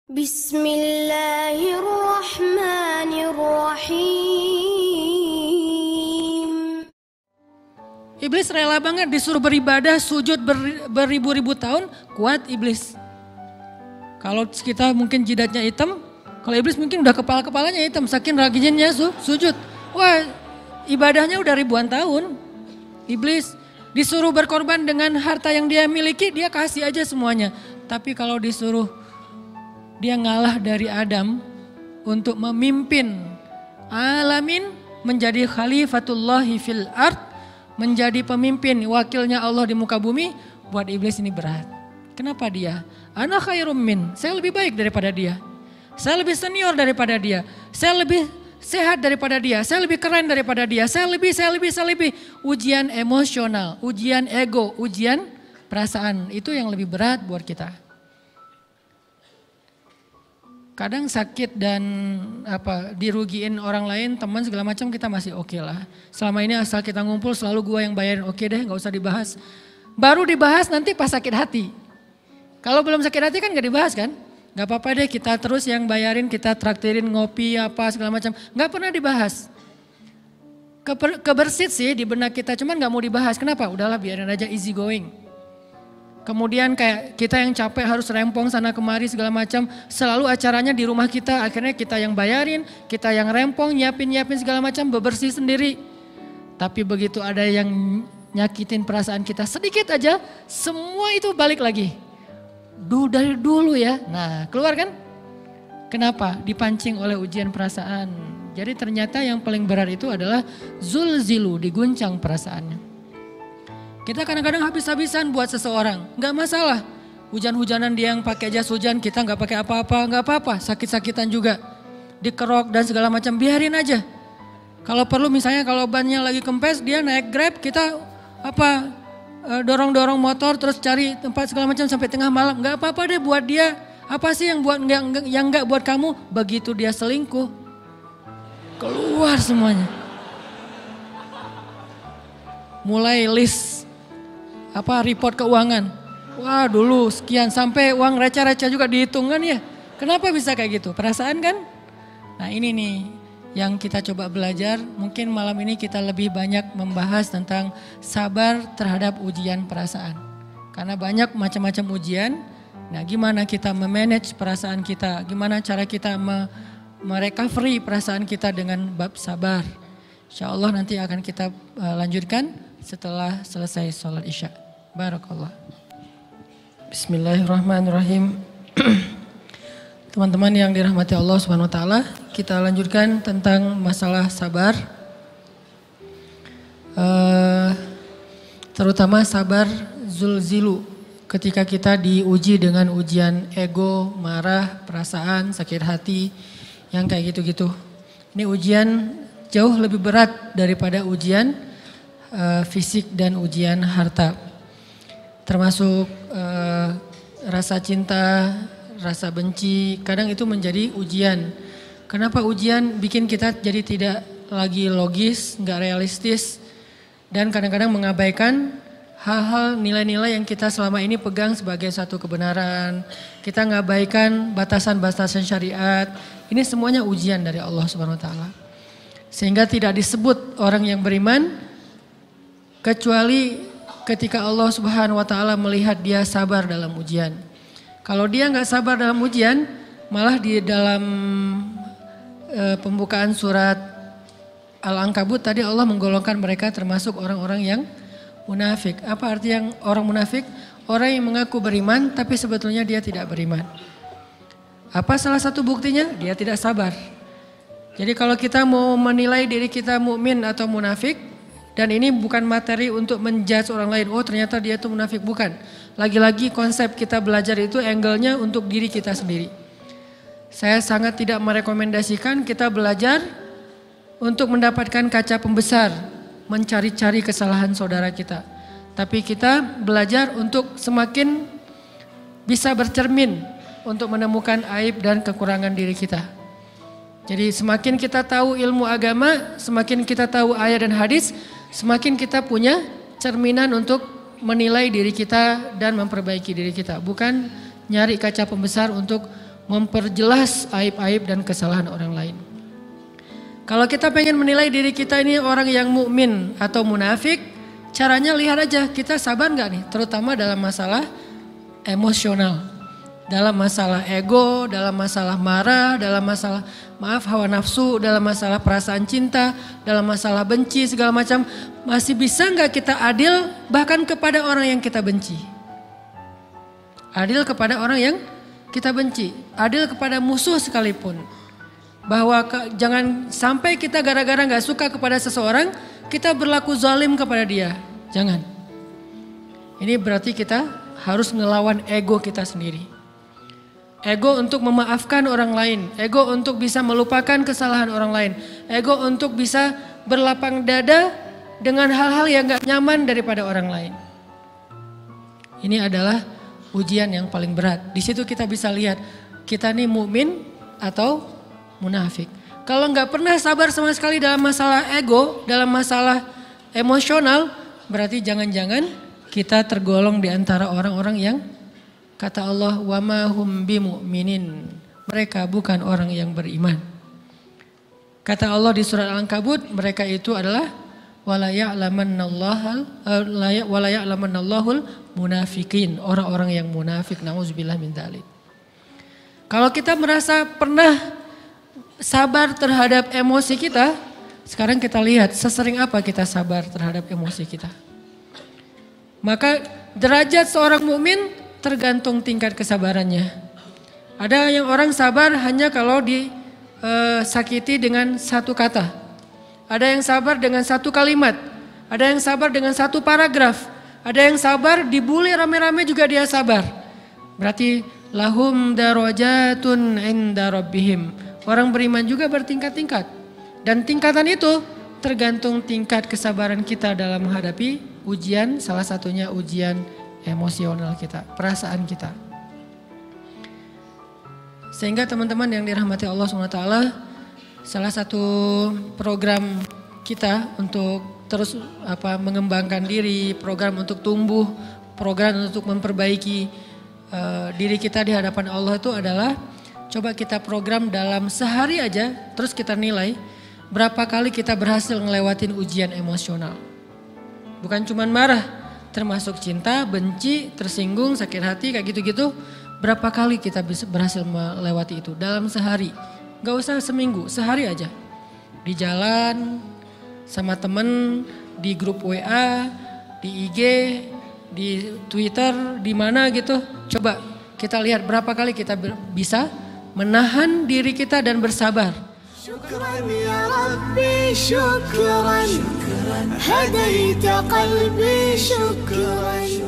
Bismillahirrahmanirrahim. Iblis rela banget disuruh beribadah, sujud beribu-ribu tahun, kuat iblis. Kalau kita mungkin jidatnya hitam, kalau iblis mungkin udah kepala-kepalanya hitam, saking rajinnya sujud. Wah, ibadahnya udah ribuan tahun. Iblis disuruh berkorban dengan harta yang dia miliki, dia kasih aja semuanya. Tapi kalau disuruh dia ngalah dari Adam untuk memimpin alamin, menjadi khalifatullahi fil ard, menjadi pemimpin wakilnya Allah di muka bumi, buat iblis ini berat. Kenapa dia? Ana khairum min, saya lebih baik daripada dia. Saya lebih senior daripada dia. Saya lebih sehat daripada dia. Saya lebih keren daripada dia. Saya lebih. Ujian emosional, ujian ego, ujian perasaan. Itu yang lebih berat buat kita. Kadang sakit dan dirugiin orang lain, teman segala macam kita masih oke lah. Selama ini asal kita ngumpul selalu gua yang bayarin, oke deh gak usah dibahas. Baru dibahas nanti pas sakit hati. Kalau belum sakit hati kan gak dibahas kan? Gak apa-apa deh kita terus yang bayarin, kita traktirin ngopi apa segala macam. Gak pernah dibahas. Kebersit sih di benak kita, cuman gak mau dibahas. Kenapa? Udahlah biarin aja, easy going. Kemudian kayak kita yang capek harus rempong sana kemari segala macam. Selalu acaranya di rumah kita, akhirnya kita yang bayarin, kita yang rempong, nyiapin segala macam, bebersih sendiri. Tapi begitu ada yang nyakitin perasaan kita sedikit aja, semua itu balik lagi. Dari dulu ya, nah keluar kan? Kenapa? Dipancing oleh ujian perasaan. Jadi ternyata yang paling berat itu adalah zulzilu, diguncang perasaannya. Kita kadang-kadang habis-habisan buat seseorang, gak masalah. Hujan-hujanan dia yang pakai jas hujan, kita gak pakai apa-apa, gak apa-apa. Sakit-sakitan juga, dikerok dan segala macam, biarin aja. Kalau perlu misalnya kalau bannya lagi kempes, dia naik Grab, kita dorong-dorong motor terus cari tempat segala macam sampai tengah malam. Gak apa-apa deh buat dia, apa sih yang gak buat kamu? Begitu dia selingkuh, keluar semuanya. Mulai list report keuangan. Wah dulu sekian, sampai uang receh-receh juga dihitung kan ya. Kenapa bisa kayak gitu? Perasaan kan? Nah ini nih yang kita coba belajar. Mungkin malam ini kita lebih banyak membahas tentang sabar terhadap ujian perasaan. Karena banyak macam-macam ujian. Nah gimana kita memanage perasaan kita. Gimana cara kita merecovery perasaan kita dengan bab sabar. Insya Allah nanti akan kita lanjutkan setelah selesai sholat isya. Barakallah. Bismillahirrahmanirrahim. Teman-teman yang dirahmati Allah Subhanahu wa taala, kita lanjutkan tentang masalah sabar. Terutama sabar zulzilu, ketika kita diuji dengan ujian ego, marah, perasaan, sakit hati, yang kayak gitu-gitu. Ini ujian jauh lebih berat daripada ujian fisik dan ujian harta. Termasuk rasa cinta, rasa benci, kadang itu menjadi ujian. Kenapa ujian bikin kita jadi tidak lagi logis, gak realistis, dan kadang-kadang mengabaikan hal-hal nilai-nilai yang kita selama ini pegang sebagai satu kebenaran. Kita mengabaikan batasan-batasan syariat. Ini semuanya ujian dari Allah Subhanahu wa taala. Sehingga tidak disebut orang yang beriman kecuali ketika Allah Subhanahu wa taala melihat dia sabar dalam ujian. Kalau dia nggak sabar dalam ujian, malah di dalam pembukaan surat Al-Ankabut tadi Allah menggolongkan mereka termasuk orang-orang yang munafik. Apa arti yang orang munafik? Orang yang mengaku beriman tapi sebetulnya dia tidak beriman. Apa salah satu buktinya? Dia tidak sabar. Jadi kalau kita mau menilai diri kita mukmin atau munafik, dan ini bukan materi untuk menjudge orang lain, oh ternyata dia itu munafik, bukan. Lagi-lagi konsep kita belajar itu angle-nya untuk diri kita sendiri. Saya sangat tidak merekomendasikan kita belajar untuk mendapatkan kaca pembesar, mencari-cari kesalahan saudara kita. Tapi kita belajar untuk semakin bisa bercermin untuk menemukan aib dan kekurangan diri kita. Jadi semakin kita tahu ilmu agama, semakin kita tahu ayat dan hadis, semakin kita punya cerminan untuk menilai diri kita dan memperbaiki diri kita. Bukan nyari kaca pembesar untuk memperjelas aib-aib dan kesalahan orang lain. Kalau kita pengen menilai diri kita ini orang yang mukmin atau munafik, caranya lihat aja kita sabar nggak nih, terutama dalam masalah emosional, dalam masalah ego, dalam masalah marah, dalam masalah hawa nafsu, dalam masalah perasaan cinta, dalam masalah benci segala macam. Masih bisa nggak kita adil bahkan kepada orang yang kita benci? Adil kepada orang yang kita benci, adil kepada musuh sekalipun. Bahwa jangan sampai kita gara-gara gak suka kepada seseorang, kita berlaku zalim kepada dia. Jangan. Ini berarti kita harus ngelawan ego kita sendiri. Ego untuk memaafkan orang lain, ego untuk bisa melupakan kesalahan orang lain, ego untuk bisa berlapang dada dengan hal-hal yang gak nyaman daripada orang lain. Ini adalah ujian yang paling berat. Di situ kita bisa lihat kita nih mukmin atau munafik. Kalau nggak pernah sabar sama sekali dalam masalah ego, dalam masalah emosional, berarti jangan-jangan kita tergolong di antara orang-orang yang kata Allah wa ma hum bimu'minin. Mereka bukan orang yang beriman. Kata Allah di surat Al-Ankabut, mereka itu adalah wala ya'lamannallahul munafikin, orang-orang yang munafik. Nauzubillah min dzalik. Kalau kita merasa pernah sabar terhadap emosi kita, sekarang kita lihat sesering apa kita sabar terhadap emosi kita. Maka derajat seorang mukmin tergantung tingkat kesabarannya. Ada yang orang sabar hanya kalau disakiti dengan satu kata. Ada yang sabar dengan satu kalimat. Ada yang sabar dengan satu paragraf. Ada yang sabar dibully rame-rame juga dia sabar. Berarti lahum darajatun inda rabbihim. Orang beriman juga bertingkat-tingkat. Dan tingkatan itu tergantung tingkat kesabaran kita dalam menghadapi ujian. Salah satunya ujian emosional kita, perasaan kita. Sehingga teman-teman yang dirahmati Allah SWT, salah satu program kita untuk terus mengembangkan diri, program untuk tumbuh, program untuk memperbaiki diri kita di hadapan Allah itu adalah coba kita program dalam sehari aja, terus kita nilai berapa kali kita berhasil ngelewatin ujian emosional. Bukan cuman marah, termasuk cinta, benci, tersinggung, sakit hati, kayak gitu-gitu. Berapa kali kita bisa berhasil melewati itu dalam sehari. Gak usah seminggu, sehari aja. Di jalan, sama temen, di grup WA, di IG, di Twitter, di mana gitu. Coba kita lihat berapa kali kita bisa menahan diri kita dan bersabar. Syukran ya Rabbi, syukran, hadaita qalbi, syukran.